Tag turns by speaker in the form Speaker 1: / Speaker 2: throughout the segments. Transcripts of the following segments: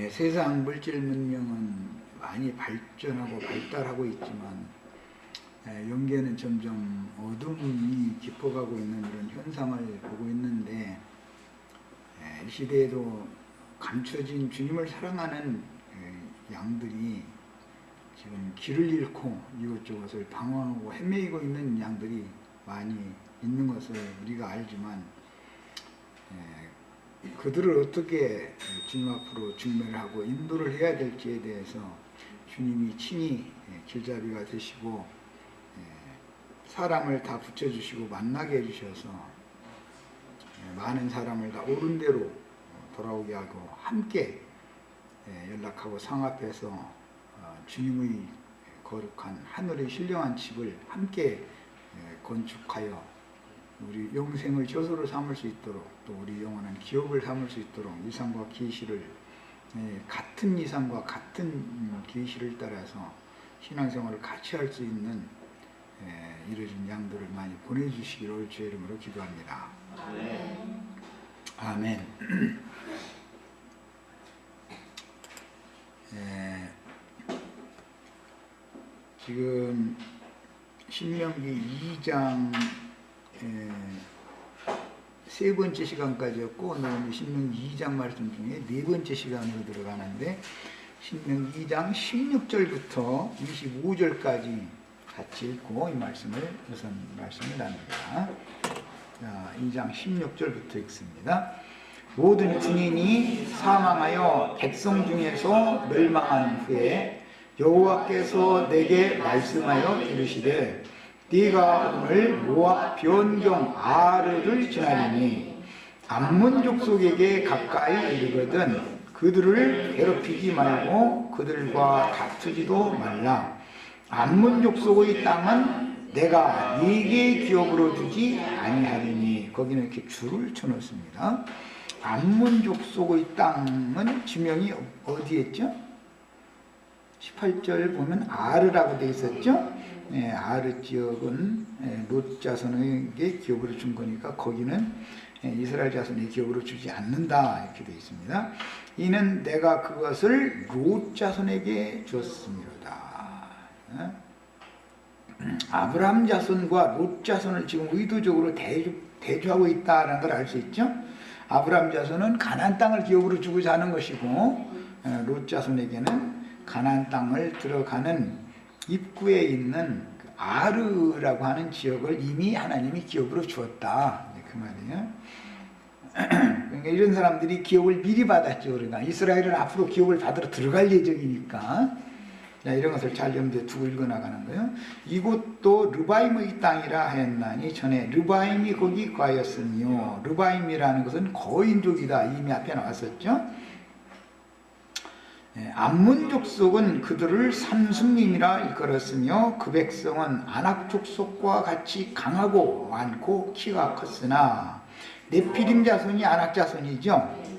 Speaker 1: 세상 물질 문명은 많이 발전하고 발달하고 있지만 영계는 점점 어둠이 깊어가고 있는 그런 현상을 보고 있는데, 이 시대에도 감춰진 주님을 사랑하는 양들이 지금 길을 잃고 이것저것을 방황하고 헤매이고 있는 양들이 많이 있는 것을 우리가 알지만, 그들을 어떻게 주님 앞으로 중매를 하고 인도를 해야 될지에 대해서 주님이 친히 길잡이가 되시고 사람을 다 붙여주시고 만나게 해주셔서 많은 사람을 다 옳은 대로 돌아오게 하고 함께 연락하고 상합해서 주님의 거룩한 하늘의 신령한 집을 함께 건축하여 우리 영생을 저소로 삼을 수 있도록, 또 우리 영원한 기업을 삼을 수 있도록 이상과 계시를 같은 이상과 같은 계시를 따라서 신앙생활을 같이 할 수 있는 이루어진 양들을 많이 보내주시기를 주의 이름으로 기도합니다. 아멘. 지금 신명기 2장 세 번째 시간까지였고, 오늘 신명기 2장 말씀 중에 네 번째 시간으로 들어가는데, 신명기 2장 16절부터 25절까지 같이 읽고 이 말씀을 우선 말씀을 나눕니다. 자, 2장 16절부터 읽습니다. 모든 군인이 사망하여 백성 중에서 멸망한 후에 여호와께서 내게 말씀하여 이르시되, 네가 오늘 모압 변경 아르를 지나리니 암몬 족속에게 가까이 이르거든 그들을 괴롭히지 말고 그들과 다투지도 말라. 암몬 족속의 땅은 내가 네게 기업으로 주지 아니하리니. 거기는 이렇게 줄을 쳐놓습니다. 암몬 족속의 땅은 지명이 어디에 있죠? 18절 보면 아르라고 되어 있었죠. 아르 지역은 롯 자손에게 기업으로 준 거니까 거기는 이스라엘 자손의 기업으로 주지 않는다 이렇게 되어 있습니다. 이는 내가 그것을 롯 자손에게 줬습니다. 아브라함 자손과 롯 자손을 지금 의도적으로 대조하고 있다는 걸 알 수 있죠. 아브라함 자손은 가나안 땅을 기업으로 주고자 하는 것이고, 롯 자손에게는 가나안 땅을 들어가는 입구에 있는 아르라고 하는 지역을 이미 하나님이 기업으로 주었다, 그 말이에요. 그러니까 이런 사람들이 기업을 미리 받았죠. 그러니까 이스라엘은 앞으로 기업을 받으러 들어갈 예정이니까 이런 것을 잘 염두에 두고 읽어나가는 거예요. 이곳도 르바임의 땅이라 하였나니 전에 르바임이 거기 거하였으며, 르바임이라는 것은 거인족이다, 이미 앞에 나왔었죠. 암몬 족속은 그들을 삼순림이라 일컬었으며 그 백성은 아낙 족속과 같이 강하고 많고 키가 컸으나 네피림 자손이 아낙 자손이죠.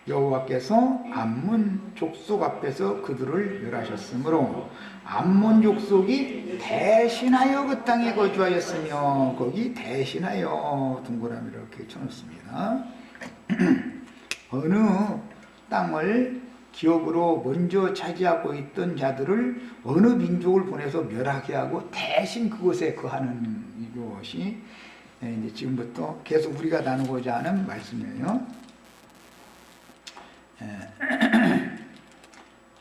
Speaker 1: 여호와께서 암몬 족속 앞에서 그들을 멸하셨으므로 암몬 족속이 대신하여 그 땅에 거주하였으며, 거기 대신하여 동그라미 이렇게 쳐놓습니다. 어느 땅을 기업으로 먼저 차지하고 있던 자들을 어느 민족을 보내서 멸하게 하고 대신 그곳에 거하는 이것이 이제 지금부터 계속 우리가 나누고자 하는 말씀이에요.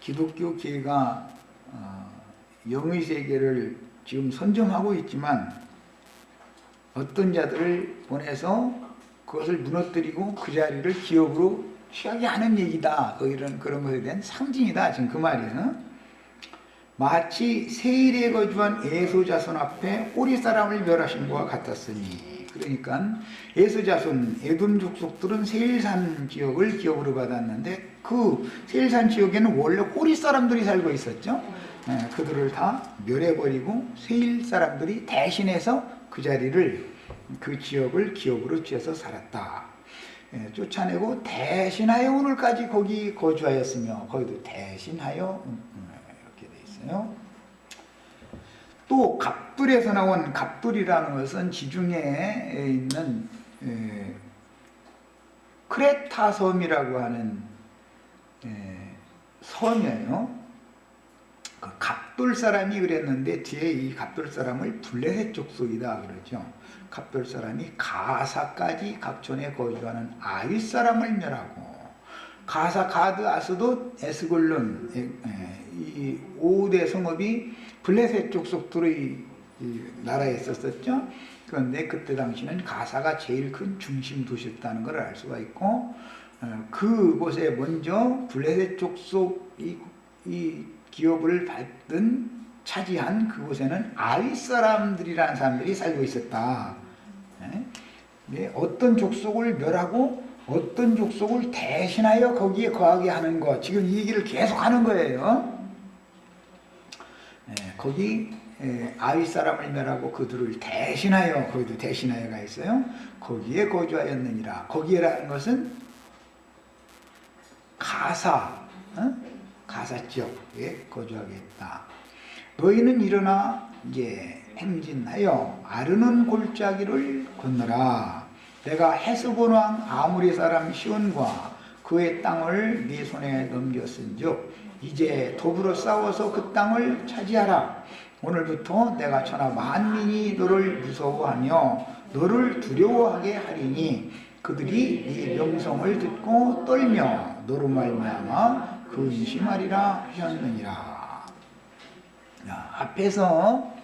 Speaker 1: 기독교 계가 영의 세계를 지금 선점하고 있지만 어떤 자들을 보내서 그것을 무너뜨리고 그 자리를 기업으로 취하게 하는 얘기다. 그런 것에 대한 상징이다. 지금 그 말이에요. 마치 세일에 거주한 에서 자손 앞에 오리 사람을 멸하신 것과 같았으니. 그러니까 에서 자손, 에돔 족속들은 세일산 지역을 기업으로 받았는데 그 세일산 지역에는 원래 호리 사람들이 살고 있었죠. 그들을 다 멸해버리고 세일 사람들이 대신해서 그 자리를, 그 지역을 기업으로 취해서 살았다. 쫓아내고 대신하여 오늘까지 거기 거주하였으며, 거기도 대신하여 이렇게 돼 있어요. 또 갑돌에서 나온 갑돌이라는 것은 지중해에 있는 크레타 섬이라고 하는 선이에요. 그 갑돌 사람이 그랬는데 뒤에 이 갑돌 사람을 블레셋 족속이다 그러죠. 갑돌 사람이 가사까지 각촌에 거주하는 아윗 사람을 멸하고, 가사, 가드, 아스돗, 에스골론, 이 5대 성읍이 블레셋 족속들의 나라에 있었었죠. 그런데 그때 당시는 가사가 제일 큰 중심 도시였다는 걸 알 수가 있고, 그곳에 먼저 블레셋 족속 이 기업을 받든 차지한 그곳에는 아윗 사람들이라는 사람들이 살고 있었다. 어떤 족속을 멸하고 어떤 족속을 대신하여 거기에 거하게 하는 것, 지금 이 얘기를 계속 하는 거예요. 거기 아윗 사람을 멸하고 그들을 대신하여, 거기도 대신하여가 있어요. 거기에 거주하였느니라. 거기에라는 것은 가사, 가사 지역에 거주하겠다. 너희는 일어나 이제 행진하여 아르논 골짜기를 건너라. 내가 헤스본 왕 아모리 사람 시온과 그의 땅을 네 손에 넘겼은즉 이제 더불어 싸워서 그 땅을 차지하라. 오늘부터 내가 천하 만민이 너를 무서워하며 너를 두려워하게 하리니 그들이 네 명성을 듣고 떨며 너로 말미암아 근심하리라 하셨느니라. 앞에서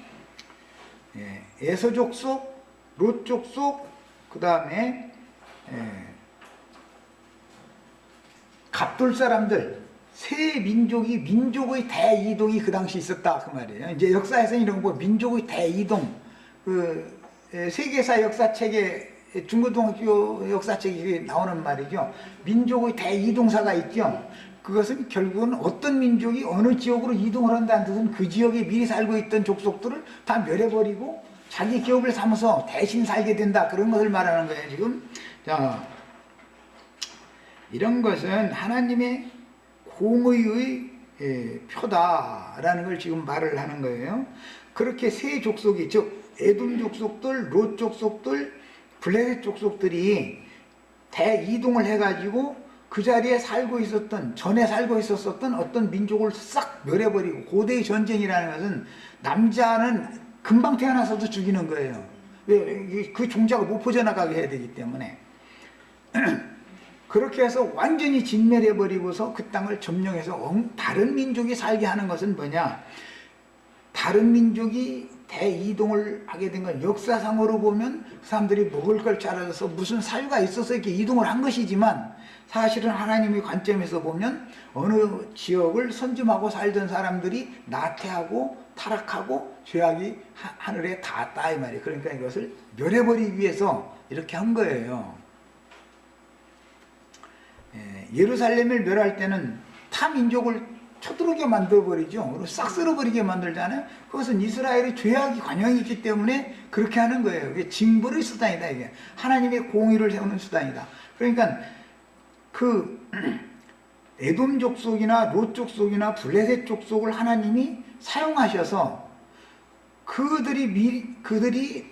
Speaker 1: 에서 족속, 롯 족속, 그 다음에 갑돌 사람들, 세 민족의 대이동이 그 당시 있었다 그 말이에요. 이제 역사에서는 이런 거 민족의 대이동, 그 세계사 역사책에 중고등학교 역사책이 나오는 말이죠. 민족의 대이동사가 있죠. 그것은 결국은 어떤 민족이 어느 지역으로 이동을 한다는 뜻은 그 지역에 미리 살고 있던 족속들을 다 멸해버리고 자기 기업을 삼아서 대신 살게 된다, 그런 것을 말하는 거예요 지금. 자, 이런 것은 하나님의 공의의 표다라는 걸 지금 말을 하는 거예요. 그렇게 세 족속이, 즉 에돔 족속들, 롯 족속들, 블레셋 족속들이 대이동을 해가지고 그 자리에 살고 있었던, 전에 살고 있었던 어떤 민족을 싹 멸해버리고, 고대의 전쟁이라는 것은 남자는 금방 태어나서도 죽이는 거예요. 왜? 그 종자가 못 퍼져나가게 해야 되기 때문에. 그렇게 해서 완전히 진멸해버리고서 그 땅을 점령해서 다른 민족이 살게 하는 것은 뭐냐? 다른 민족이 대이동을 하게 된 건 역사상으로 보면 그 사람들이 먹을 걸 찾아서 무슨 사유가 있어서 이렇게 이동을 한 것이지만, 사실은 하나님의 관점에서 보면 어느 지역을 선점하고 살던 사람들이 나태하고 타락하고 죄악이 하늘에 닿았다 이 말이에요. 그러니까 이것을 멸해버리기 위해서 이렇게 한 거예요. 예루살렘을 멸할 때는 타 민족을 쳐들어오게 만들어버리죠. 그리고 싹 쓸어버리게 만들잖아요. 그것은 이스라엘의 죄악이 관영이 있기 때문에 그렇게 하는 거예요. 이게 징벌의 수단이다. 이게 하나님의 공의를 세우는 수단이다. 그러니까 그 에돔 족속이나 롯 족속이나 블레셋 족속을 하나님이 사용하셔서 그들이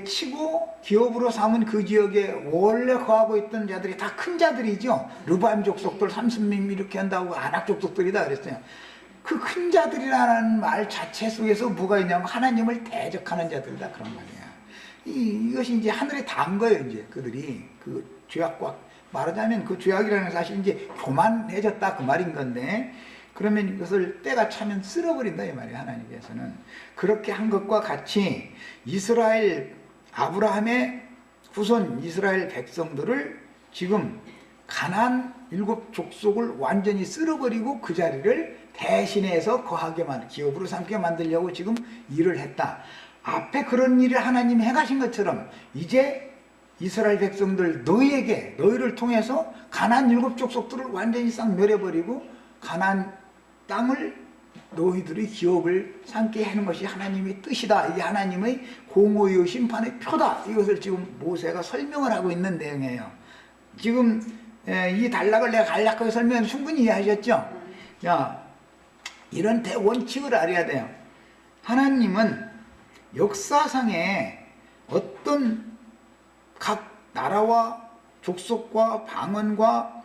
Speaker 1: 치고 기업으로 삼은 그 지역에 원래 거하고 있던 자들이 다 큰 자들이죠. 르바임 족속들 30명 이렇게 한다고 아낙 족속들이다 그랬어요. 그 큰 자들이라는 말 자체 속에서 뭐가 있냐면 하나님을 대적하는 자들이다 그런 말이야. 이것이 이제 하늘에 닿은 거예요. 이제 그들이 그 죄악과, 말하자면 그 죄악이라는 게 사실 이제 교만해졌다 그 말인 건데, 그러면 이것을 때가 차면 쓸어버린다 이 말이에요. 하나님께서는 그렇게 한 것과 같이 이스라엘, 아브라함의 후손 이스라엘 백성들을 지금 가나안 7족속을 완전히 쓸어버리고 그 자리를 대신해서 거하게 기업으로 삼게 만들려고 지금 일을 했다. 앞에 그런 일을 하나님이 해가신 것처럼 이제 이스라엘 백성들 너희를 통해서 가나안 7족속들을 완전히 싹 멸해버리고 가나안 땅을 너희들의 기업을 삼게 하는 것이 하나님의 뜻이다. 이게 하나님의 공의의 심판의 표다. 이것을 지금 모세가 설명을 하고 있는 내용이에요. 지금 이 단락을 내가 간략하게 설명해서 충분히 이해하셨죠? 자, 이런 대원칙을 알아야 돼요. 하나님은 역사상에 어떤 각 나라와 족속과 방언과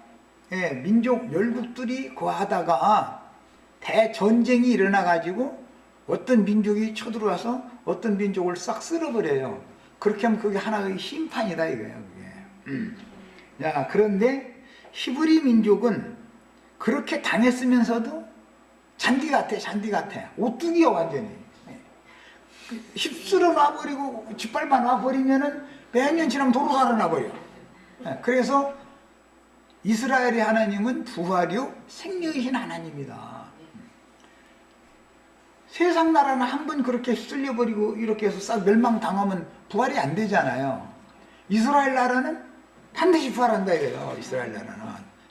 Speaker 1: 민족 열국들이 거하다가 대전쟁이 일어나가지고 어떤 민족이 쳐들어와서 어떤 민족을 싹 쓸어버려요. 그렇게 하면 그게 하나의 심판이다 이거예요. 그게. 자, 그런데 히브리 민족은 그렇게 당했으면서도 잔디 같아, 잔디 같아. 오뚜기야 완전히. 휩쓸어 놔버리고 짓밟아 놔버리면은 몇 년 지나면 도로 살아나버려. 그래서 이스라엘의 하나님은 부활이요 생명이신 하나님이다. 세상 나라는 한번 그렇게 휩쓸려버리고 이렇게 해서 싹 멸망당하면 부활이 안 되잖아요. 이스라엘 나라는 반드시 부활한다 이래요. 이스라엘 나라는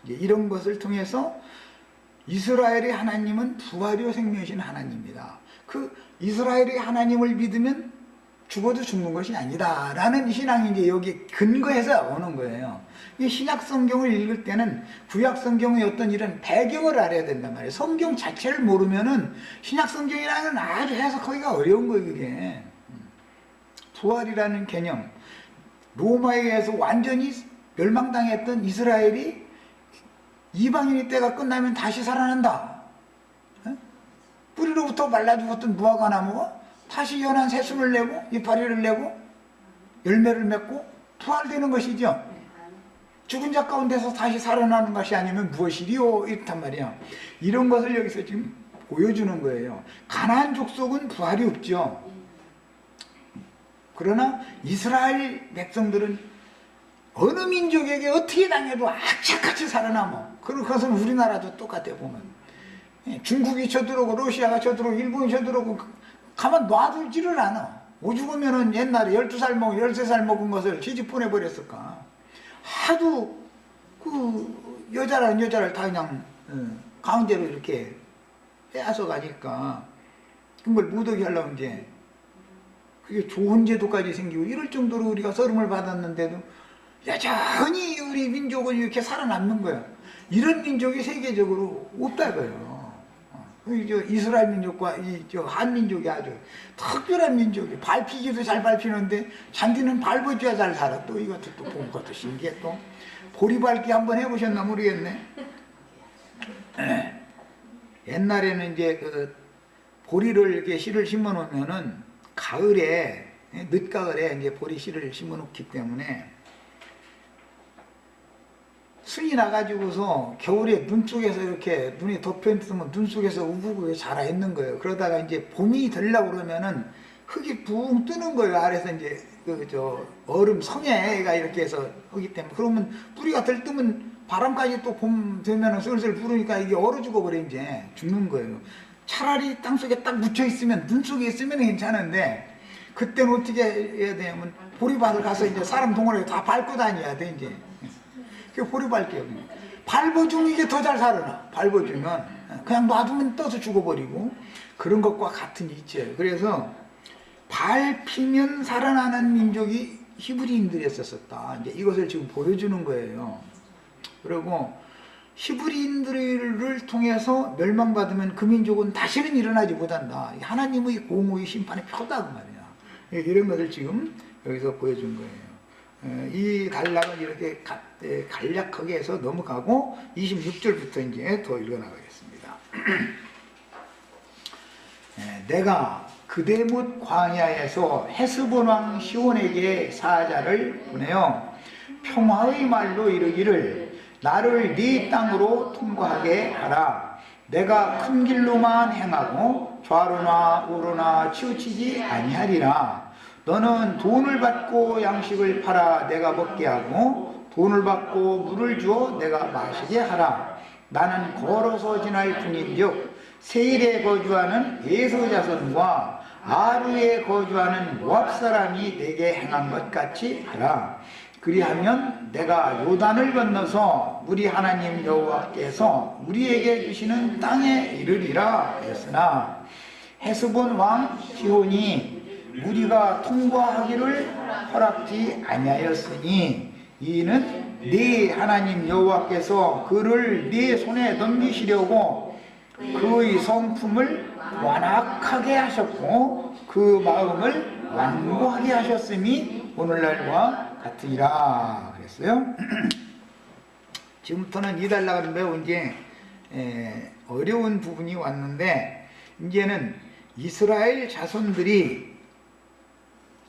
Speaker 1: 이제 이런 것을 통해서 이스라엘의 하나님은 부활이요 생명이신 하나님이다. 그 이스라엘의 하나님을 믿으면 죽어도 죽는 것이 아니다 라는 신앙이 이제 여기 근거해서 오는 거예요. 이 신약 성경을 읽을 때는 구약 성경의 어떤 이런 배경을 알아야 된단 말이에요. 성경 자체를 모르면은 신약 성경이랑은 아주 해석하기가 어려운 거예요. 그게 부활이라는 개념, 로마에 의해서 완전히 멸망당했던 이스라엘이 이방인의 때가 끝나면 다시 살아난다. 뿌리로부터 말라 죽었던 무화과 나무가 다시 연한 새순을 내고 이파리를 내고 열매를 맺고 부활되는 것이죠. 죽은 자 가운데서 다시 살아나는 것이 아니면 무엇이리요? 이렇단 말이야. 이런 것을 여기서 지금 보여주는 거예요. 가나안 족속은 부활이 없죠. 그러나 이스라엘 백성들은 어느 민족에게 어떻게 당해도 악착같이 살아남아. 그것은 우리나라도 똑같아 보면. 중국이 쳐들어오고 러시아가 쳐들어오고 일본이 쳐들어오고 가만 놔두지를 않아. 오죽하면은 옛날에 12살 먹고 13살 먹은 것을 시집 보내버렸을까. 하도 그 여자를 다 그냥 가운데로 이렇게 빼앗아 가니까 그걸 못 오게 하려고 이제 그게 좋은 제도까지 생기고 이럴 정도로 우리가 썰음을 받았는데도 여전히 우리 민족은 이렇게 살아남는 거야. 이런 민족이 세계적으로 없다고요. 이스라엘 민족과 한민족이 아주 특별한 민족이 밟히기도 잘 밟히는데 잔디는 밟아줘야 잘 살아. 또 이것도 또 본 것도 신기해. 또 보리밟기 한번 해보셨나 모르겠네. 옛날에는 이제 그 보리를 이렇게 씨를 심어 놓으면은 가을에 늦가을에 이제 보리 씨를 심어 놓기 때문에 순이 나가지고서 겨울에 눈 속에서 이렇게 눈이 덮여 있으면 눈 속에서 우부고 자라 있는 거예요. 그러다가 이제 봄이 되려고 그러면은 흙이 붕 뜨는 거예요. 아래서 이제 얼음 성해가 이렇게 해서 하기 때문에 그러면 뿌리가 들뜨면 바람까지 또 봄 되면은 슬슬 부르니까 이게 얼어 죽어버려 이제 죽는 거예요. 차라리 땅 속에 딱 묻혀 있으면 눈 속에 있으면 괜찮은데 그때는 어떻게 해야 되냐면 보리밭을 가서 이제 사람 동원해 다 밟고 다녀야 돼 이제. 보리밟기요. 밟아주면 이게 더 잘 살아나. 밟아주면 그냥 놔두면 떠서 죽어버리고 그런 것과 같은 이치예요. 그래서 밟히면 살아나는 민족이 히브리인들이었었다. 이제 이것을 지금 보여주는 거예요. 그리고 히브리인들을 통해서 멸망받으면 그 민족은 다시는 일어나지 못한다. 하나님의 공의의 심판의 표다 그 말이야. 이런 것을 지금 여기서 보여준 거예요. 이 단락은 이렇게 간략하게 해서 넘어가고 26절부터 이제 더 읽어나가겠습니다. 내가 그대 못 광야에서 헤스본 왕 시온에게 사자를 보내어 평화의 말로 이르기를 나를 네 땅으로 통과하게 하라. 내가 큰 길로만 행하고 좌로나 우로나 치우치지 아니하리라. 너는 돈을 받고 양식을 팔아 내가 먹게 하고 돈을 받고 물을 주어 내가 마시게 하라. 나는 걸어서 지날 뿐인즉 세일에 거주하는 에서 자손과 아루에 거주하는 모압 사람이 내게 행한 것 같이 하라. 그리하면 내가 요단을 건너서 우리 하나님 여호와께서 우리에게 주시는 땅에 이르리라 했으나 헤스본 왕 시온이 우리가 통과하기를 허락지 아니하였으니 이는 네 하나님 여호와께서 그를 네 손에 넘기시려고 그의 성품을 완악하게 하셨고 그 마음을 완고하게 하셨음이 오늘날과 같으리라 그랬어요. 지금부터는 2달락은 매우 이제 어려운 부분이 왔는데, 이제는 이스라엘 자손들이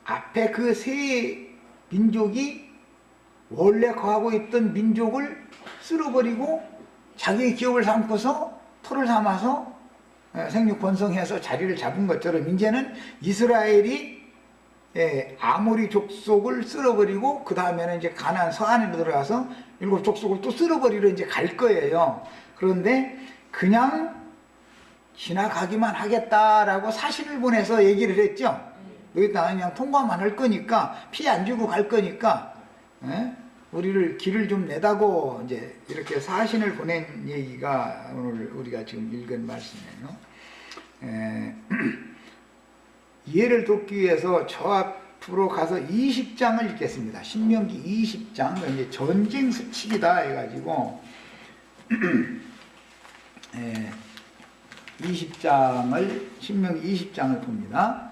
Speaker 1: 앞에 그 세 민족이 원래 거하고 있던 민족을 쓸어버리고 자기의 기업을 삼고서 토를 삼아서 생육 번성해서 자리를 잡은 것처럼, 이제는 이스라엘이 아모리 족속을 쓸어버리고 그 다음에는 이제 가나안 서안으로 들어가서 7 족속을 또 쓸어버리러 이제 갈 거예요. 그런데 그냥 지나가기만 하겠다라고 사신을 보내서 얘기를 했죠. 여기다 그냥 통과만 할 거니까, 피 안 주고 갈 거니까, 우리를 길을 좀 내다고 이제 이렇게 사신을 보낸 얘기가 오늘 우리가 지금 읽은 말씀이에요. 이해를 돕기 위해서 저 앞으로 가서 20장을 읽겠습니다. 신명기 20장, 이제 전쟁 수칙이다 해가지고 신명기 20장을 봅니다.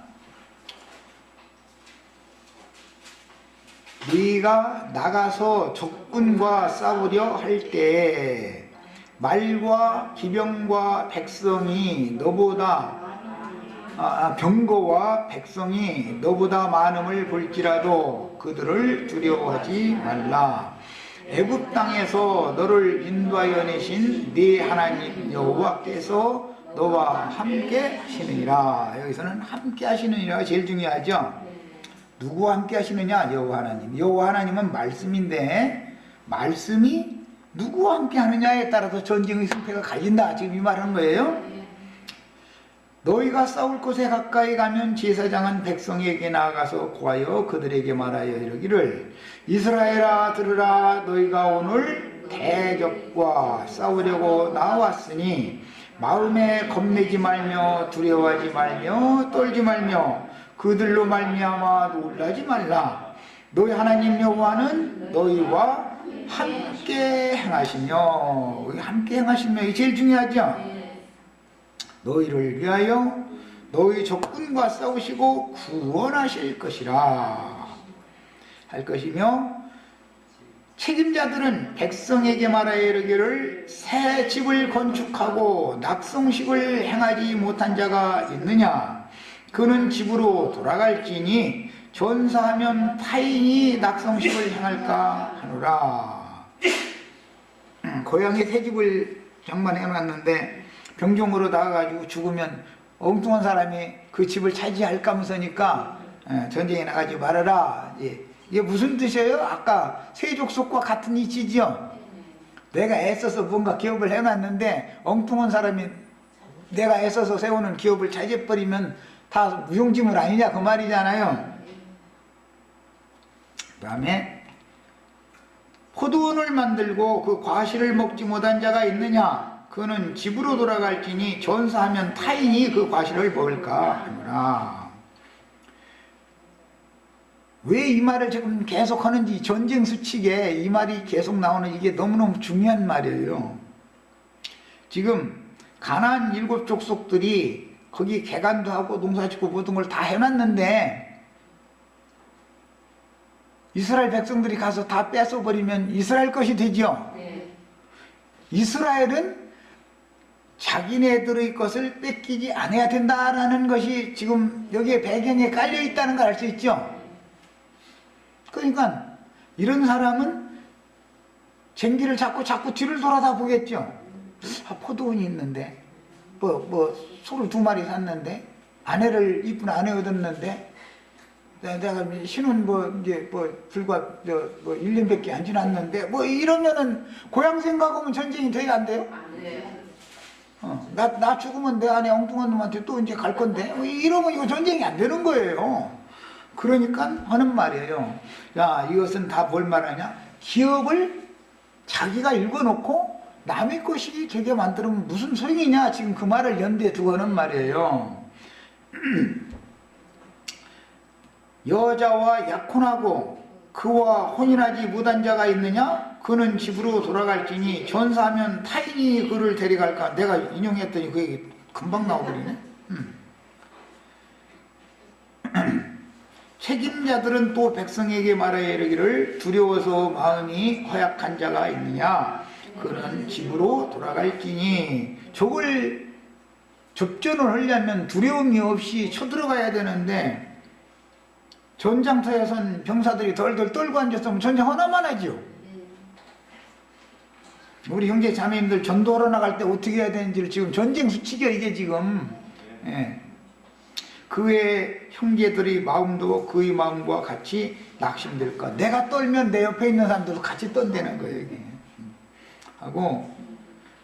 Speaker 1: 네가 나가서 적군과 싸우려 할 때 말과 기병과 백성이 너보다 병거와 백성이 너보다 많음을 볼지라도 그들을 두려워하지 말라. 애굽 땅에서 너를 인도하여 내신 네 하나님 여호와께서 너와 함께 하시느니라. 여기서는 함께 하시느니라가 제일 중요하죠. 누구와 함께 하시느냐? 여호와 하나님. 여호와 하나님은 말씀인데, 말씀이 누구와 함께 하느냐에 따라서 전쟁의 승패가 갈린다, 지금 이 말하는 거예요. 너희가 싸울 곳에 가까이 가면 제사장은 백성에게 나아가서 고하여 그들에게 말하여 이르기를, 이스라엘아 들으라. 너희가 오늘 대적과 싸우려고 나왔으니 마음에 겁내지 말며 두려워하지 말며 떨지 말며 그들로 말미암아 놀라지 말라. 너희 하나님 여호와는 너희와 함께 행하시며, 함께 행하시며 이게 제일 중요하죠. 너희를 위하여 너희 적군과 싸우시고 구원하실 것이라 할 것이며, 책임자들은 백성에게 말하여 이르기를, 새 집을 건축하고 낙성식을 행하지 못한 자가 있느냐? 그는 집으로 돌아갈지니 전사하면 타인이 낙성식을 행할까 하노라. 고향에 새 집을 장만해놨는데 병종으로 나가가지고 죽으면 엉뚱한 사람이 그 집을 차지할까 하면서니까 전쟁에 나가지 말아라. 이게 무슨 뜻이에요? 아까 세족속과 같은 이치지요. 내가 애써서 뭔가 기업을 해놨는데 엉뚱한 사람이 내가 애써서 세우는 기업을 차지해버리면 다 무용지물 아니냐 그 말이잖아요. 그 다음에 포도원을 만들고 그 과실을 먹지 못한 자가 있느냐? 그는 집으로 돌아갈지니 전사하면 타인이 그 과실을 먹을까 하노라. 왜 이 말을 지금 계속 하는지, 전쟁 수칙에 이 말이 계속 나오는 이게 너무너무 중요한 말이에요. 지금 가나안 7 족속들이 거기 개간도 하고 농사짓고 모든 걸 다 해놨는데 이스라엘 백성들이 가서 다 뺏어버리면 이스라엘 것이 되죠. 이스라엘은 자기네들의 것을 뺏기지 않아야 된다라는 것이 지금 여기에 배경에 깔려 있다는 걸 알 수 있죠. 그러니까 이런 사람은 쟁기를 잡고 자꾸 뒤를 돌아다 보겠죠. 포도원이 있는데 소를 2마리 샀는데 아내를 이쁜 아내 얻었는데 내가 신혼 불과 1년밖에 안 지났는데 이러면은 고향 생각하면 전쟁이 돼야 안 돼요? 나 죽으면 내 아내 엉뚱한 놈한테 또 이제 갈 건데 이러면 이거 전쟁이 안 되는 거예요. 그러니까 하는 말이에요. 야, 이것은 다 뭘 말하냐? 기업을 자기가 읽어놓고 남의 것이 되게 만들면 무슨 소용이냐? 지금 그 말을 연대에 두고 하는 말이에요. 여자와 약혼하고 그와 혼인하지 못한 자가 있느냐? 그는 집으로 돌아갈지니 전사하면 타인이 그를 데려갈까? 내가 인용했더니 그 얘기 금방 나와버리네. 책임자들은 또 백성에게 말하여 이르기를, 두려워서 마음이 허약한 자가 있느냐? 그는 집으로 돌아갈지니. 적을 접전을 하려면 두려움이 없이 쳐들어가야 되는데 전장터에선 병사들이 덜덜 떨고 앉았으면 전쟁 하나만 하지요. 우리 형제 자매님들 전도하러 나갈 때 어떻게 해야 되는지를 지금 전쟁 수칙이야 이게 지금. 예. 그의 형제들의 마음도 그의 마음과 같이 낙심될까. 내가 떨면 내 옆에 있는 사람들도 같이 떤다는 거예요 이게. 하고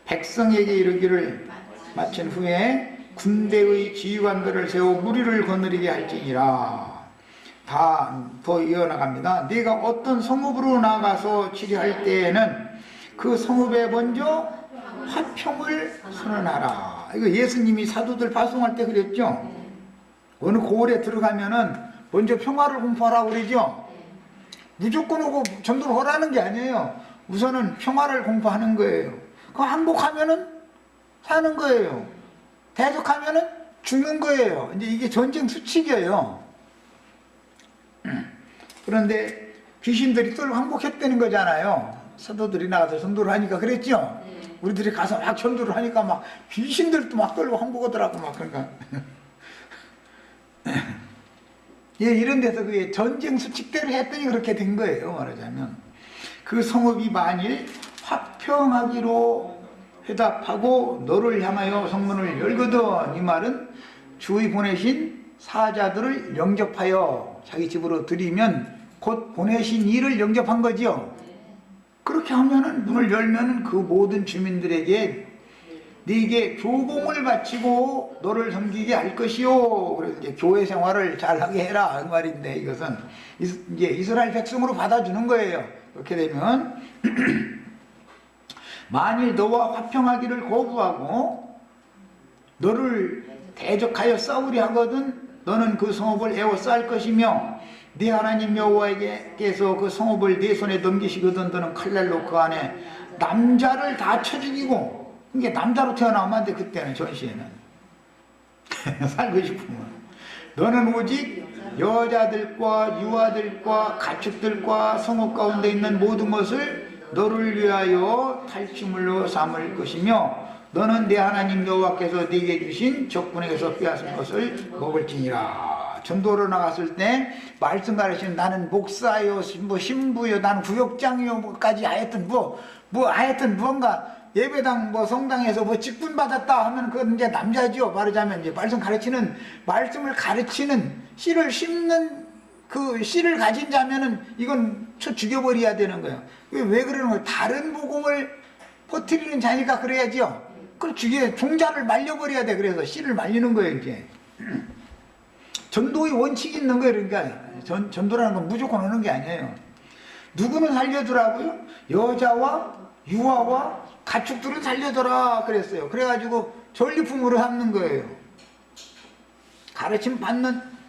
Speaker 1: 백성에게 이르기를 마친 후에 군대의 지휘관들을 세워 무리를 거느리게 할지니라. 더 이어나갑니다. 네가 어떤 성읍으로 나가서 치료할 때에는 그 성읍에 먼저 화평을 선언하라. 이거 예수님이 사도들 파송할 때 그랬죠. 어느 고을에 들어가면은 먼저 평화를 공포하라고 그러죠. 무조건 오고 전도를 하라는 게 아니에요. 우선은 평화를 공포하는 거예요. 그 항복하면은 사는 거예요. 대적하면은 죽는 거예요. 이제 이게 전쟁 수칙이에요. 그런데 귀신들이 또 항복했다는 거잖아요. 사도들이 나가서 전도를 하니까 그랬죠. 우리들이 가서 막 전도를 하니까 막 귀신들도 막 떨고 항복하더라고 막. 그러니까 예, 이런 데서 그게 전쟁 수칙대로 했더니 그렇게 된 거예요. 말하자면 그 성읍이 만일 화평하기로 회답하고 너를 향하여 성문을 열거든. 이 말은 주의 보내신 사자들을 영접하여 자기 집으로 들이면 곧 보내신 이를 영접한 거지요. 그렇게 하면은 문을 열면은 그 모든 주민들에게 네게 교공을 바치고 너를 섬기게 할 것이요. 그래서 이제 교회 생활을 잘하게 해라 그 말인데, 이것은 이제 이스라엘 백성으로 받아주는 거예요. 그렇게 되면 만일 너와 화평하기를 거부하고 너를 대적하여 싸우려 하거든 너는 그 성읍을 에워쌀 것이며 네 하나님 여호와께서 그 성읍을 네 손에 넘기시거든 너는 칼날로 그 안에 남자를 다 쳐 죽이고. 이게 남자로 태어나면 안 돼. 그때는 전시에는 살고 싶으면 너는 오직 여자들과 유아들과 가축들과 성읍 가운데 있는 모든 것을 너를 위하여 탈취물로 삼을 것이며 너는 내 하나님 여호와께서 네게 주신 적군에게서 빼앗은 것을 먹을지니라. 전도로 나갔을 때 말씀 가르치는 나는 목사요, 뭐 신부요, 나는 구역장요까지 하여튼 하여튼 무언가 예배당 성당에서 직분 받았다 하면 그건 이제 남자죠. 말하자면 이제 말씀을 가르치는 씨를 심는 그 씨를 가진 자면은 이건 쳐 죽여버려야 되는 거예요. 왜 그러는 거예요? 다른 복음을 퍼뜨리는 자니까 그래야죠. 그걸 종자를 말려버려야 돼. 그래서 씨를 말리는 거예요, 이제. 전도의 원칙이 있는 거예요. 그러니까 전도라는 건 무조건 오는 게 아니에요. 누구는 살려두라고요? 여자와 유아와 가축들은 살려둬라 그랬어요. 그래가지고 전리품으로 삼는 거예요.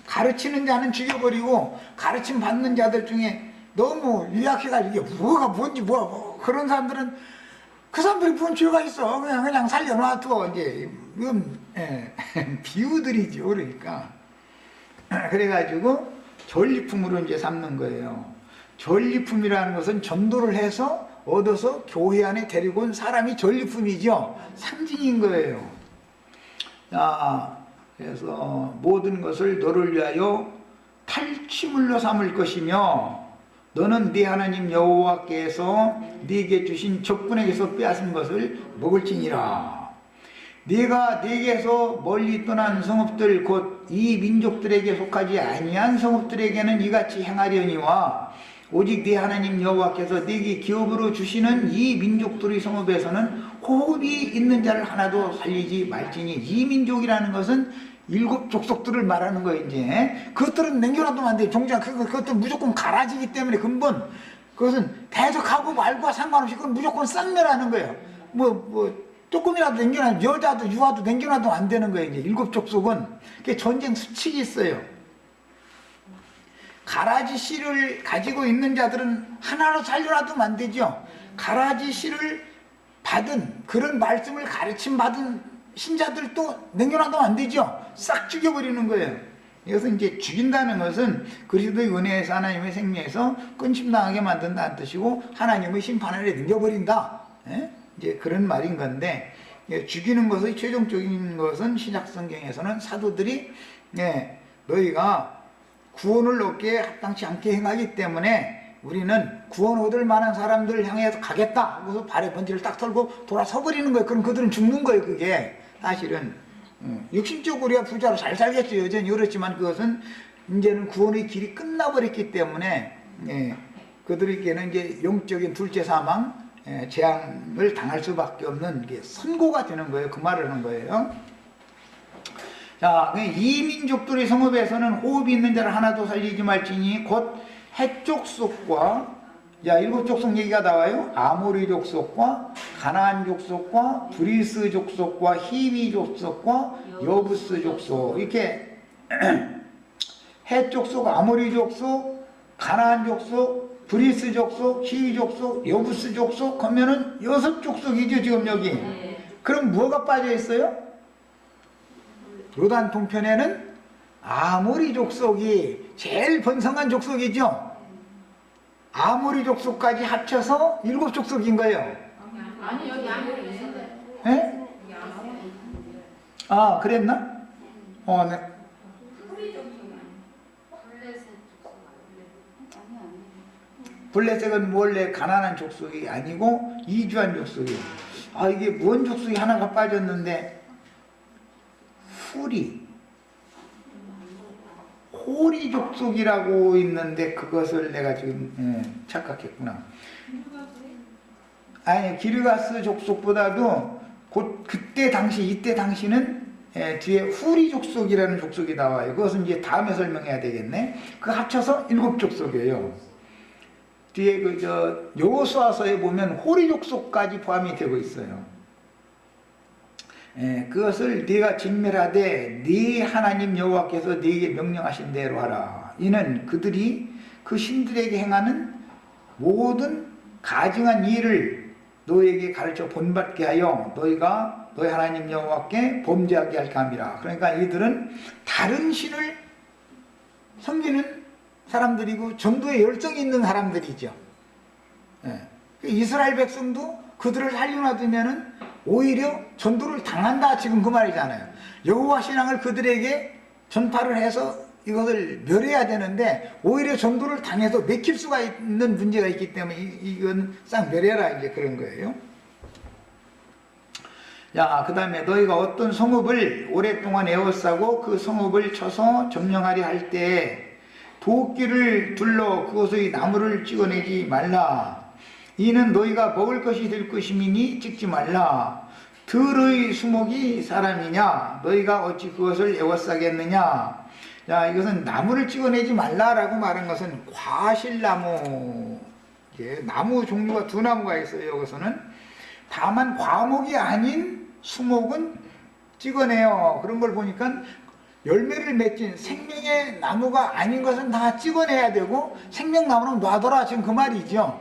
Speaker 1: 가르치는 자는 죽여버리고 가르침 받는 자들 중에 너무 유약해가지고 이게 뭐가 뭔지 그런 사람들은 그 사람들이 뭔 죄가 있어. 그냥 살려놔둬. 이제 이건 비유들이죠. 그러니까 그래가지고 전리품으로 이제 삼는 거예요. 전리품이라는 것은 전도를 해서 얻어서 교회 안에 데리고 온 사람이 전리품이죠. 상징인 거예요. 그래서 모든 것을 너를 위하여 탈취물로 삼을 것이며 너는 네 하나님 여호와께서 네게 주신 적군에게서 빼앗은 것을 먹을지니라. 네가 네게서 멀리 떠난 성읍들 곧 이 민족들에게 속하지 아니한 성읍들에게는 이같이 행하려니와 오직 네 하나님 여호와께서 네게 기업으로 주시는 이 민족들의 성읍에서는 호흡이 있는 자를 하나도 살리지 말지니. 이 민족이라는 것은 7 족속들을 말하는 거예요. 이제 그것들은 남겨놔두면 안 돼요. 그것들은 무조건 갈아지기 때문에 근본 그것은 대적하고 말과 상관없이 그건 무조건 쌍멸하는 거예요. 조금이라도 남겨놔도 여자도 유아도 남겨놔도 안 되는 거예요. 이제 7 족속은 그게 전쟁 수칙이 있어요. 가라지 씨를 가지고 있는 자들은 하나로 살려놔두면 안 되죠. 가라지 씨를 받은 그런 말씀을 가르침 받은 신자들도 남겨놔두면 안 되죠. 싹 죽여버리는 거예요. 이것은 이제 죽인다는 것은 그리스도의 은혜에서 하나님의 생명에서 끊심당하게 만든다는 뜻이고 하나님의 심판 아래 넘겨버린다. 예? 이제 그런 말인 건데, 예, 죽이는 것의 최종적인 것은 신약 성경에서는 사도들이 예, 너희가 구원을 얻기에 합당치 않게 행하기 때문에 우리는 구원 얻을 만한 사람들을 향해서 가겠다. 그래서 발에 번지를 딱 털고 돌아서 버리는 거예요. 그럼 그들은 죽는 거예요. 그게 사실은 육신적으로야 부자로 잘 살겠죠. 여전히 그렇지만 그것은 이제는 구원의 길이 끝나버렸기 때문에 예, 그들에게는 이제 영적인 둘째 사망, 예, 재앙을 당할 수밖에 없는 게 선고가 되는 거예요. 그 말을 하는 거예요. 자, 이 민족들의 성읍에서는 호흡이 있는 자를 하나도 살리지 말지니 곧 헷 족속과, 자, 7 족속 얘기가 나와요. 아모리 족속과 가나안 족속과 브리스 족속과 히위 족속과 여부스 족속, 이렇게 헷 족속, 아모리 족속, 가나안 족속, 브리스 족속, 히위 족속, 여부스 족속 하면은 6 족속이죠 지금 여기. 그럼 뭐가 빠져 있어요? 요단 동편에는 아모리 족속이 제일 번성한 족속이죠. 아모리 족속까지 합쳐서 7 족속인 거예요.
Speaker 2: 아니 여기 아무리 있는데.
Speaker 1: 예? 아, 그랬나? 네. 블레셋은 원래 가난한 족속이 아니고 이주한 족속이에요. 아, 이게 뭔 족속이 하나가 빠졌는데, 호리 족속이라고 있는데 그것을 내가 지금 착각했구나. 아니, 기르가스 족속보다도 곧 그때 당시, 이때 당시는 뒤에 후리 족속이라는 족속이 나와요. 그것은 이제 다음에 설명해야 되겠네. 그 합쳐서 7 족속이에요. 뒤에 여호수아서에 보면 호리 족속까지 포함이 되고 있어요. 그것을 네가 진멸하되 네 하나님 여호와께서 네게 명령하신 대로 하라. 이는 그들이 그 신들에게 행하는 모든 가증한 일을 너에게 가르쳐 본받게 하여 너희가 너희 하나님 여호와께 범죄하게 할 감이라. 그러니까 이들은 다른 신을 섬기는 사람들이고 전도에 열정이 있는 사람들이죠. 이스라엘 백성도 그들을 살려놔두면은 오히려 전도를 당한다, 지금 그 말이잖아요. 여호와 신앙을 그들에게 전파를 해서 이것을 멸해야 되는데 오히려 전도를 당해서 맥힐 수가 있는 문제가 있기 때문에 이건 싹 멸해라, 이제 그런 거예요. 자, 그 다음에 너희가 어떤 성읍을 오랫동안 에워싸고 그 성읍을 쳐서 점령하려 할 때에 도끼를 둘러 그것의 나무를 찍어내지 말라. 이는 너희가 먹을 것이 될 것이미니 찍지 말라. 들의 수목이 사람이냐? 너희가 어찌 그것을 에워싸겠느냐? 자, 이것은 나무를 찍어내지 말라라고 말한 것은 과실나무, 나무 종류가 2 나무가 있어요. 여기서는 다만 과목이 아닌 수목은 찍어내요. 그런 걸 보니까 열매를 맺힌 생명의 나무가 아닌 것은 다 찍어내야 되고 생명나무는 놔둬라, 지금 그 말이죠.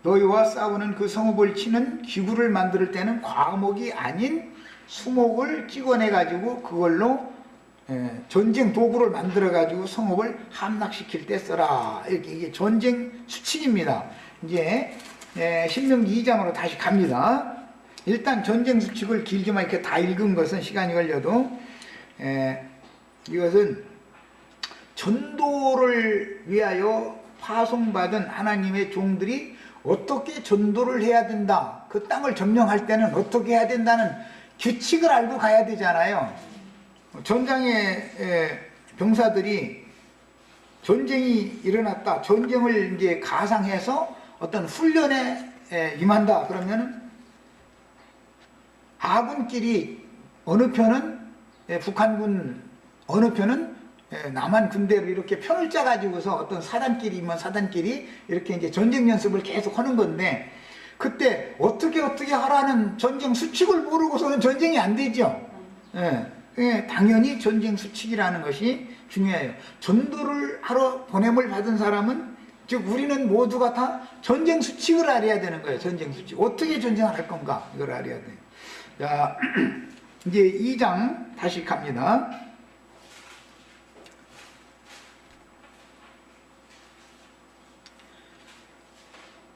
Speaker 1: 너희와 싸우는 그 성읍을 치는 기구를 만들 때는 과목이 아닌 수목을 찍어내 가지고 그걸로 전쟁 도구를 만들어 가지고 성읍을 함락시킬 때 써라. 이렇게, 이게 전쟁 수칙입니다. 이제 신명기 2장으로 다시 갑니다. 일단 전쟁 수칙을 길게만 이렇게 다 읽은 것은 시간이 걸려도 이것은 전도를 위하여 파송받은 하나님의 종들이 어떻게 전도를 해야 된다, 그 땅을 점령할 때는 어떻게 해야 된다는 규칙을 알고 가야 되잖아요. 전장의 병사들이 전쟁이 일어났다, 전쟁을 이제 가상해서 어떤 훈련에 임한다 그러면은 아군끼리 어느 편은 북한군, 어느 편은 남한 군대로 이렇게 편을 짜가지고서 어떤 사단끼리면 사단끼리 이렇게 이제 전쟁 연습을 계속 하는 건데, 그때 어떻게 하라는 전쟁 수칙을 모르고서는 전쟁이 안 되죠. 당연히 전쟁 수칙이라는 것이 중요해요. 전도를 하러 보냄을 받은 사람은, 즉 우리는 모두가 다 전쟁 수칙을 알아야 되는 거예요. 전쟁 수칙. 어떻게 전쟁을 할 건가, 이걸 알아야 돼요. 자, 이제 2장 다시 갑니다.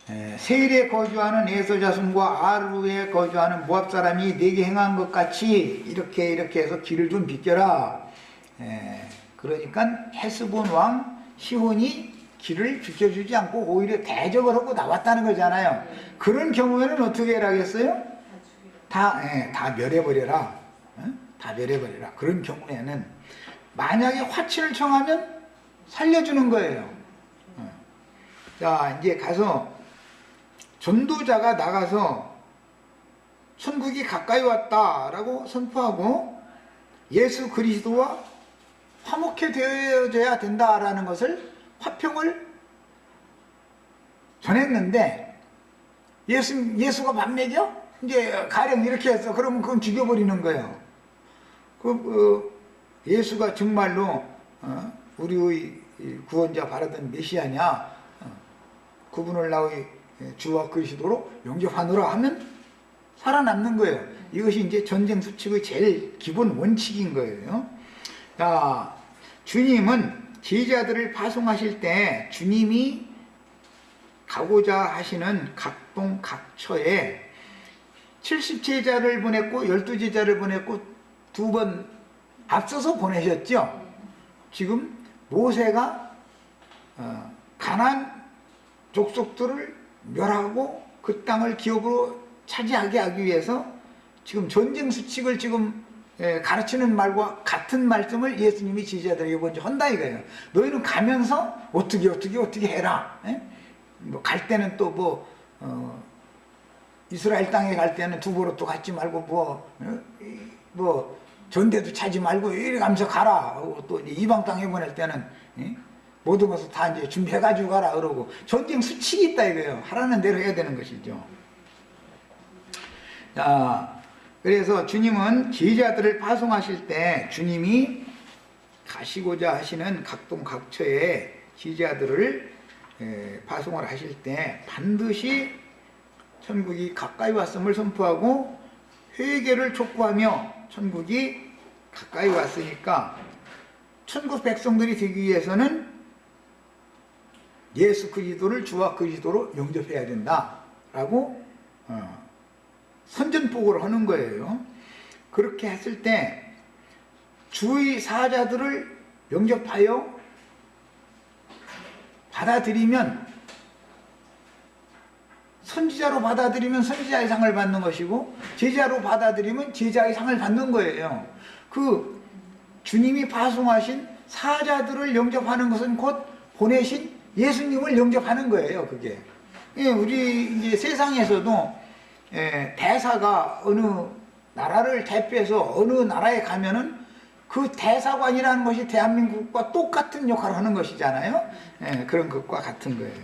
Speaker 1: 세일에 거주하는 에서 자손과 아루에 거주하는 모압 사람이 내게 행한 것 같이 이렇게 해서 길을 좀 비켜라. 그러니까 헤스본 왕 시혼이 길을 비켜주지 않고 오히려 대적을 하고 나왔다는 거잖아요. 그런 경우에는 어떻게 해라겠어요? 다 멸해버려라. 다 멸해버려라. 그런 경우에는 만약에 화친을 청하면 살려주는 거예요. 자, 이제 가서 전도자가 나가서 천국이 가까이 왔다라고 선포하고 예수 그리스도와 화목해 되어져야 된다라는 것을 화평을 전했는데 예수가 밥 먹여? 이제 가령 이렇게 해서 그러면 그건 죽여버리는 거예요. 예수가 정말로 우리의 구원자 바라던 메시아냐, 그분을 나의 주와 그리스도로 영접하노라 하면 살아남는 거예요. 이것이 이제 전쟁 수칙의 제일 기본 원칙인 거예요. 자, 주님은 제자들을 파송하실 때 주님이 가고자 하시는 각동 각처에 70제자를 보냈고 12제자를 보냈고 2번 앞서서 보내셨죠. 지금 모세가 가나안 족속들을 멸하고 그 땅을 기업으로 차지하게 하기 위해서 지금 전쟁 수칙을 지금 가르치는 말과 같은 말씀을 예수님이 제자들에게 먼저 한다 이거예요. 너희는 가면서 어떻게 해라. 뭐 갈 때는 또 이스라엘 땅에 갈 때는 두보로또 갖지 말고 뭐 전대도 차지 말고 이래 가면서 가라. 또 이방 땅에 보낼 때는 모든 것을 다 이제 준비해가지고 가라 그러고 전쟁 수칙이 있다 이거예요. 하라는 대로 해야 되는 것이죠. 자, 그래서 주님은 제자들을 파송하실 때 주님이 가시고자 하시는 각동 각처에 제자들을 파송을 하실 때 반드시 천국이 가까이 왔음을 선포하고 회개를 촉구하며 천국이 가까이 왔으니까 천국 백성들이 되기 위해서는 예수 그리스도를 주와 그리스도로 영접해야 된다라고 선전포고를 하는 거예요. 그렇게 했을 때 주의 사자들을 영접하여 받아들이면 선지자로 받아들이면 선지자의 상을 받는 것이고 제자로 받아들이면 제자의 상을 받는 거예요. 그 주님이 파송하신 사자들을 영접하는 것은 곧 보내신 예수님을 영접하는 거예요. 그게 우리 이제 세상에서도 대사가 어느 나라를 대표해서 어느 나라에 가면은 그 대사관이라는 것이 대한민국과 똑같은 역할을 하는 것이잖아요. 그런 것과 같은 거예요.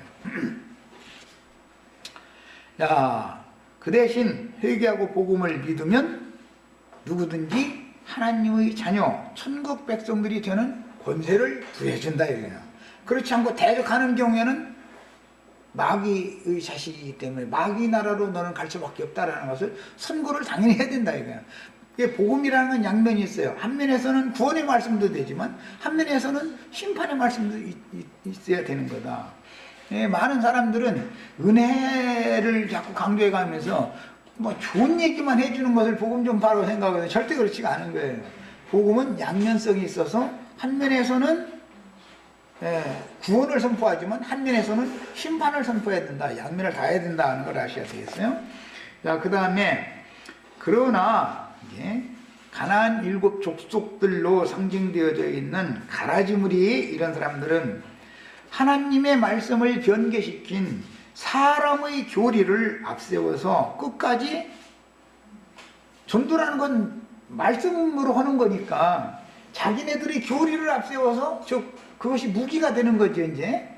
Speaker 1: 자, 그 대신 회개하고 복음을 믿으면 누구든지 하나님의 자녀, 천국 백성들이 되는 권세를 부여준다 이거예요. 그렇지 않고 대적하는 경우에는 마귀의 자식이기 때문에 마귀 나라로 너는 갈 수밖에 없다라는 것을 선고를 당연히 해야 된다 이거예요. 복음이라는 건 양면이 있어요. 한 면에서는 구원의 말씀도 되지만 한 면에서는 심판의 말씀도 있어야 되는 거다. 많은 사람들은 은혜를 자꾸 강조해 가면서 뭐 좋은 얘기만 해주는 것을 복음 좀 바로 생각해서 절대 그렇지가 않은 거예요. 복음은 양면성이 있어서 한 면에서는 구원을 선포하지만 한 면에서는 심판을 선포해야 된다. 양면을 다 해야 된다 하는 걸 아셔야 되겠어요. 자, 그 다음에 그러나 가나안 7 족속들로 상징되어져 있는 가라지무리 이런 사람들은 하나님의 말씀을 변개시킨 사람의 교리를 앞세워서 끝까지 전도라는 건 말씀으로 하는 거니까 자기네들의 교리를 앞세워서 그것이 무기가 되는 거죠. 이제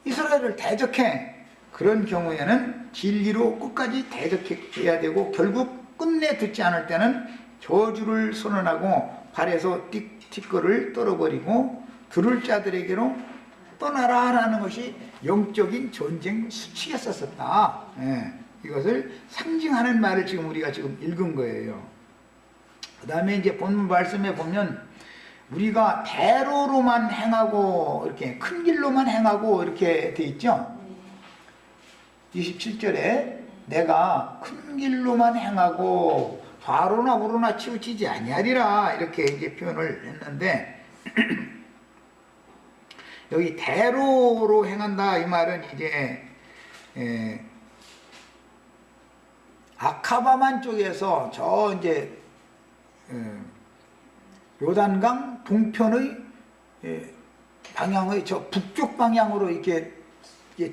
Speaker 1: 이스라엘을 대적해. 그런 경우에는 진리로 끝까지 대적해야 되고 결국 끝내 듣지 않을 때는 저주를 선언하고 발에서 티끌을 떨어버리고 들을 자들에게로 떠나라라는 것이 영적인 전쟁 수칙이었었다. 이것을 상징하는 말을 지금 우리가 지금 읽은 거예요. 그 다음에 이제 본문 말씀에 보면 우리가 대로로만 행하고 이렇게 큰 길로만 행하고 이렇게 돼 있죠. 27절에 내가 큰 길로만 행하고 좌로나 우로나 치우치지 아니하리라 이렇게 이제 표현을 했는데 여기 대로로 행한다 이 말은 이제 아카바만 쪽에서 저 이제 요단강 동편의 방향의 저 북쪽 방향으로 이렇게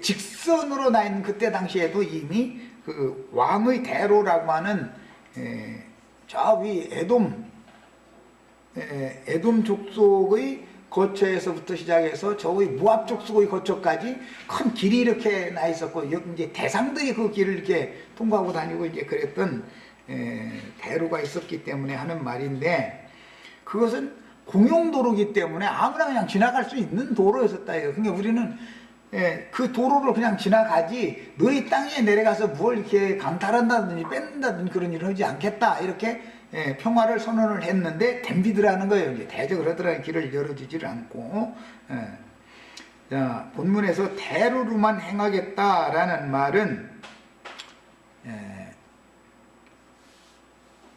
Speaker 1: 직선으로 나 있는 그때 당시에도 이미 그 왕의 대로라고 하는 저 위 에돔 족속의 거처에서부터 시작해서 저의 모압 족속의 거처까지 큰 길이 이렇게 나 있었고 이제 대상들이 그 길을 이렇게 통과하고 다니고 이제 그랬던 대로가 있었기 때문에 하는 말인데 그것은 공용도로기 때문에 아무나 그냥 지나갈 수 있는 도로였었다. 그러니까 우리는 그 도로를 그냥 지나가지 너희 땅에 내려가서 뭘 이렇게 강탈한다든지 뺏는다든지 그런 일을 하지 않겠다 이렇게 평화를 선언을 했는데 덤비더라는 거예요. 이제 대적을 하더라는 길을 열어주지를 않고 자, 본문에서 대로로만 행하겠다라는 말은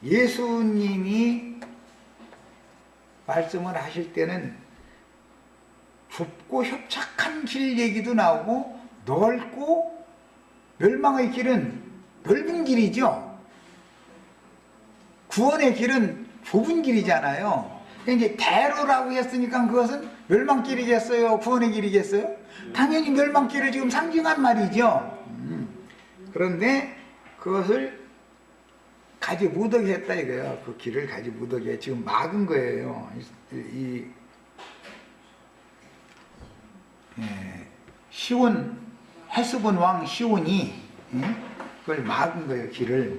Speaker 1: 예수님이 말씀을 하실 때는 좁고 협착한 길 얘기도 나오고 넓고 멸망의 길은 넓은 길이죠. 구원의 길은 좁은 길이잖아요. 이제 대로라고 했으니까 그것은 멸망길이겠어요? 구원의 길이겠어요? 당연히 멸망길을 지금 상징한 말이죠. 그런데 그것을 가지 못하게 했다 이거예요. 그 길을 가지 못하게 지금 막은 거예요. 시온 헤스본 왕 시온이 그걸 막은 거예요. 길을.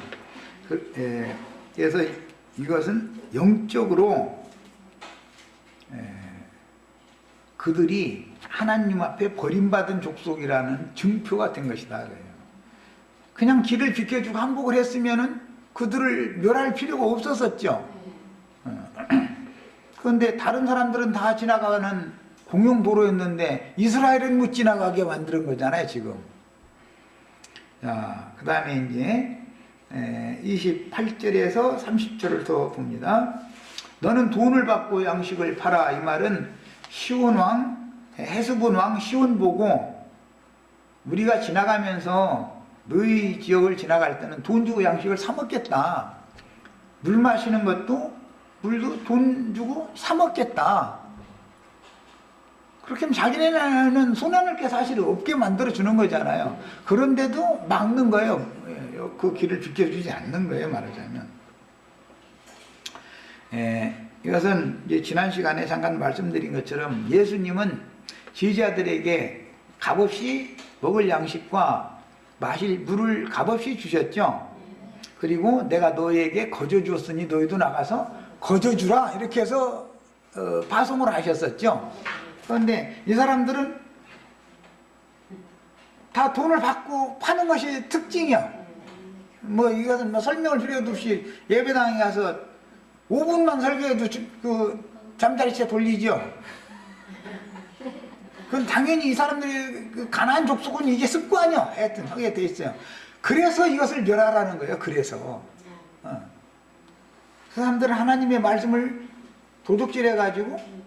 Speaker 1: 그래서 이것은 영적으로 그들이 하나님 앞에 버림받은 족속이라는 증표가 된 것이다. 그냥 길을 비켜주고 항복을 했으면은 그들을 멸할 필요가 없었었죠. 그런데 다른 사람들은 다 지나가는 공용 도로였는데 이스라엘은 못 지나가게 만드는 거잖아요, 지금. 자, 그 다음에 이제 28절에서 30절을 더 봅니다. 너는 돈을 받고 양식을 팔아. 이 말은 시온 왕, 헤스본 왕 시온 보고 우리가 지나가면서 너희 지역을 지나갈 때는 돈 주고 양식을 사 먹겠다. 물 마시는 것도 물도 돈 주고 사 먹겠다. 그렇게 하면 자기네는 손해낼 게 사실 없게 만들어 주는 거잖아요. 그런데도 막는 거예요. 그 길을 비켜주지 않는 거예요, 말하자면. 이것은 이제 지난 시간에 잠깐 말씀드린 것처럼 예수님은 제자들에게 값없이 먹을 양식과 마실 물을 값없이 주셨죠. 그리고 내가 너희에게 거저 주었으니 너희도 나가서 거저 주라 이렇게 해서 파송을 하셨었죠. 그런데 이 사람들은 다 돈을 받고 파는 것이 특징이야. 뭐 이것은 뭐 설명을 필요도 없이 예배당에 가서 5분만 설교해도 그 잠자리채 돌리죠. 그건 당연히 이 사람들이 그 가나안 족속은 이게 습관이요. 하여튼 하게 돼 있어요. 그래서 이것을 멸하라는 거예요. 그래서 그 사람들은 하나님의 말씀을 도둑질해가지고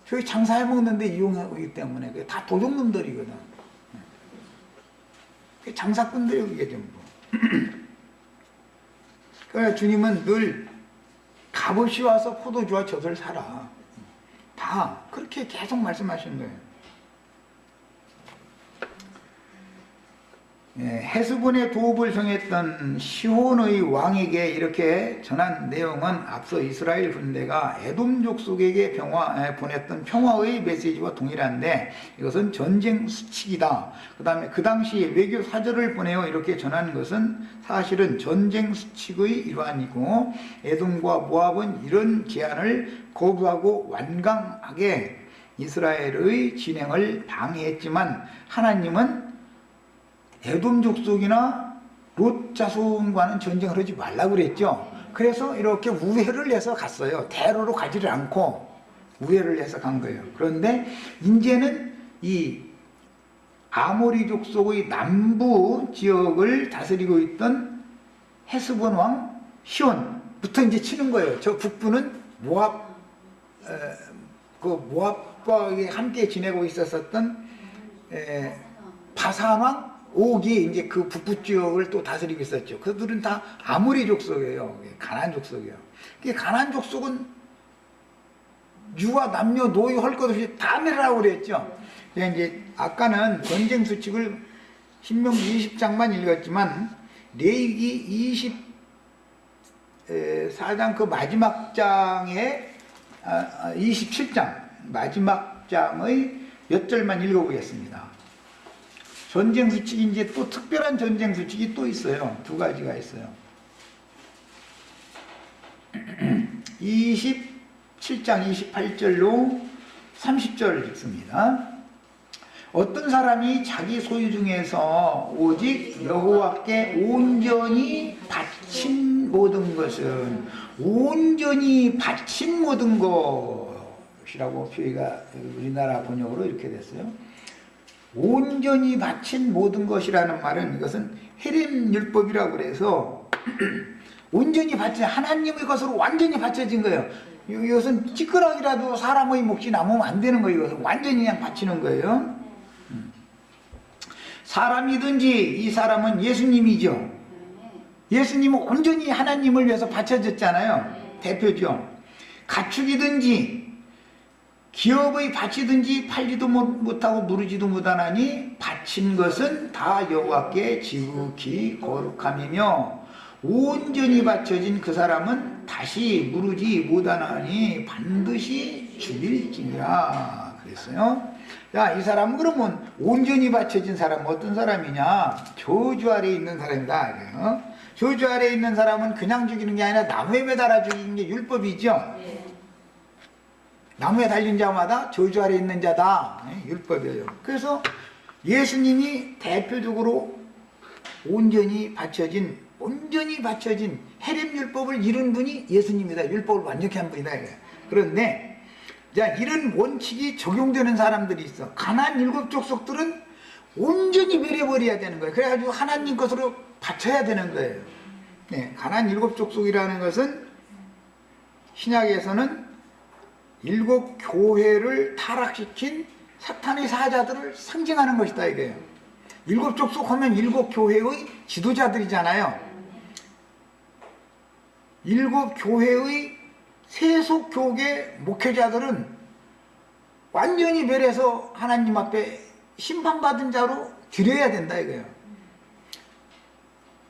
Speaker 1: 저희 장사해 먹는데 이용하기 때문에 그게 다 도둑놈들이거든. 그게 장사꾼들이에요. 그게 전부. 그러니까 주님은 늘 값없이 와서 포도주와 젖을 사라. 다 그렇게 계속 말씀하시는 거예요. 헤스본의 도읍을 성했던 시온의 왕에게 이렇게 전한 내용은 앞서 이스라엘 군대가 에돔 족속에게 보냈던 평화의 메시지와 동일한데 이것은 전쟁 수칙이다. 그 다음에 그 당시 외교 사절을 보내어 이렇게 전하는 것은 사실은 전쟁 수칙의 일환이고 에돔과 모압은 이런 제안을 거부하고 완강하게 이스라엘의 진행을 방해했지만 하나님은 에돔 족속이나 롯 자손과는 전쟁을 하지 말라고 그랬죠. 그래서 이렇게 우회를 해서 갔어요. 대로로 가지를 않고 우회를 해서 간 거예요. 그런데 이제는 이 아모리 족속의 남부 지역을 다스리고 있던 헤스본 왕 시온부터 이제 치는 거예요. 저 북부는 모압과 함께 지내고 있었던 바산 왕 옥이 이제 그 북부 지역을 또 다스리고 있었죠. 그들은 다 아모리 족속이에요. 가나안 족속이에요. 가나안 족속은 유아 남녀 노이 할 것 없이 다 멸하라고 그랬죠. 이제 아까는 전쟁 수칙을 신명기 20장만 읽었지만 레위기 24장 그 마지막 장에 27장 마지막 장의 몇 절만 읽어보겠습니다. 전쟁 수칙이 이제 또 특별한 전쟁 수칙이 또 있어요. 두 가지가 있어요. 27장 28절로 30절 읽습니다. 어떤 사람이 자기 소유 중에서 오직 여호와께 온전히 바친 모든 것은 온전히 바친 모든 것이라고 표기가 우리나라 번역으로 이렇게 됐어요. 온전히 바친 모든 것이라는 말은 이것은 헤렘 율법이라고 그래서 온전히 바친 하나님의 것으로 완전히 바쳐진 거예요. 이것은 찌끄러기라도 사람의 몫이 남으면 안 되는 거예요. 이것은 완전히 그냥 바치는 거예요. 사람이든지 이 사람은 예수님이죠. 예수님은 온전히 하나님을 위해서 바쳐졌잖아요. 대표죠. 가축이든지 기업의 밭이든지 팔지도 못하고 무르지도 못하나니 바친 것은 다 여호와께 지극히 거룩함이며 온전히 바쳐진 그 사람은 다시 무르지 못하나니 반드시 죽일지니라 그랬어요. 야, 이 사람은 그러면 온전히 바쳐진 사람은 어떤 사람이냐? 저주 아래에 있는 사람이다. 저주 아래에 있는 사람은 그냥 죽이는 게 아니라 나무에 매달아 죽이는 게 율법이죠. 나무에 달린 자마다 저주 아래에 있는 자다. 율법이에요. 그래서 예수님이 대표적으로 온전히 바쳐진 헤렘 율법을 이룬 분이 예수님이다. 율법을 완전히 한 분이다. 그런데 자, 이런 원칙이 적용되는 사람들이 있어. 가나안 7족속들은 온전히 멸해버려야 되는 거예요. 그래가지고 하나님 것으로 바쳐야 되는 거예요. 네, 가나안 7족속이라는 것은 신약에서는 7교회를 타락시킨 사탄의 사자들을 상징하는 것이다 이거예요. 7족속 하면 7교회의 지도자들이잖아요. 7교회의 세속교계 목회자들은 완전히 멸해서 하나님 앞에 심판받은 자로 드려야 된다 이거예요.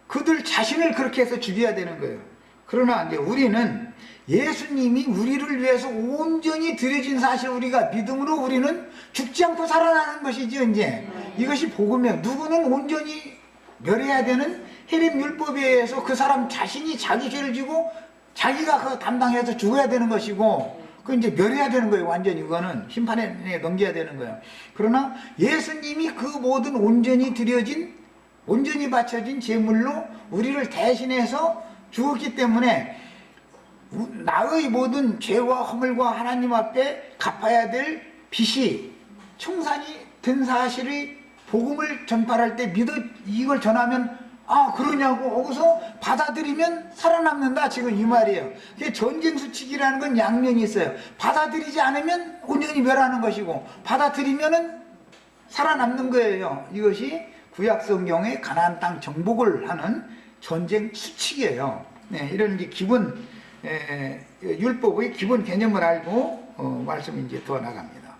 Speaker 1: 그들 자신을 그렇게 해서 죽여야 되는 거예요. 그러나 이제 우리는 예수님이 우리를 위해서 온전히 드려진 사실 우리가 믿음으로 우리는 죽지 않고 살아나는 것이죠. 이제 이것이 복음이에요. 누구는 온전히 멸해야 되는 헤렘 율법에 의해서 그 사람 자신이 자기 죄를 지고 자기가 그 담당해서 죽어야 되는 것이고 그 이제 멸해야 되는 거예요. 완전히 그거는 심판에 넘겨야 되는 거예요. 그러나 예수님이 그 모든 온전히 드려진 온전히 바쳐진 제물로 우리를 대신해서 죽었기 때문에 나의 모든 죄와 허물과 하나님 앞에 갚아야 될 빚이 청산이 된 사실의 복음을 전파할 때 믿어 이걸 전하면 아 그러냐고 거기서 받아들이면 살아남는다 지금 이 말이에요. 전쟁 수칙이라는 건 양면이 있어요. 받아들이지 않으면 온전히 멸하는 것이고 받아들이면은 살아남는 거예요. 이것이 구약 성경의 가나안 땅 정복을 하는 전쟁 수칙이에요. 네, 이런 이제 기본 율법의 기본 개념을 알고 말씀이 이제 더 나갑니다.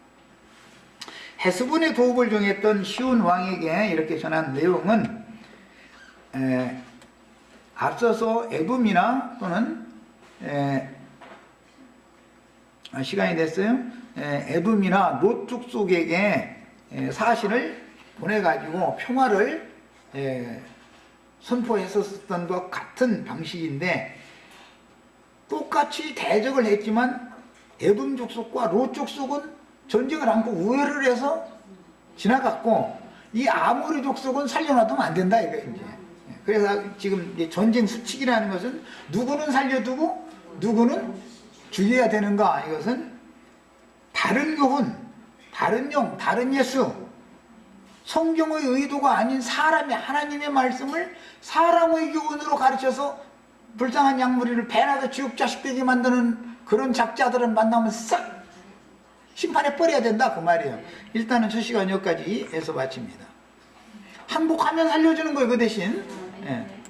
Speaker 1: 헤스본의 도읍을 정했던 시온 왕에게 이렇게 전한 내용은 앞서서 에돔이나 또는 시간이 됐어요. 에돔이나 롯 족속에게 사신을 보내가지고 평화를 선포했었던 것 같은 방식인데 똑같이 대적을 했지만 에돔 족속과 롯 족속은 전쟁을 않고 우회를 해서 지나갔고 이 아모리 족속은 살려놔두면 안 된다 이거 이제. 그래서 지금 전쟁 수칙이라는 것은 누구는 살려두고 누구는 죽여야 되는가 이것은 다른 교훈, 다른 영, 다른 예수 성경의 의도가 아닌 사람이 하나님의 말씀을 사람의 교훈으로 가르쳐서 불쌍한 양무리를 배나서 지옥 자식 되게 만드는 그런 작자들은 만나면 싹 심판에 버려야 된다 그 말이에요. 일단은 저 시간 여기까지 해서 마칩니다. 항복하면 살려주는 거예요 그 대신. 예.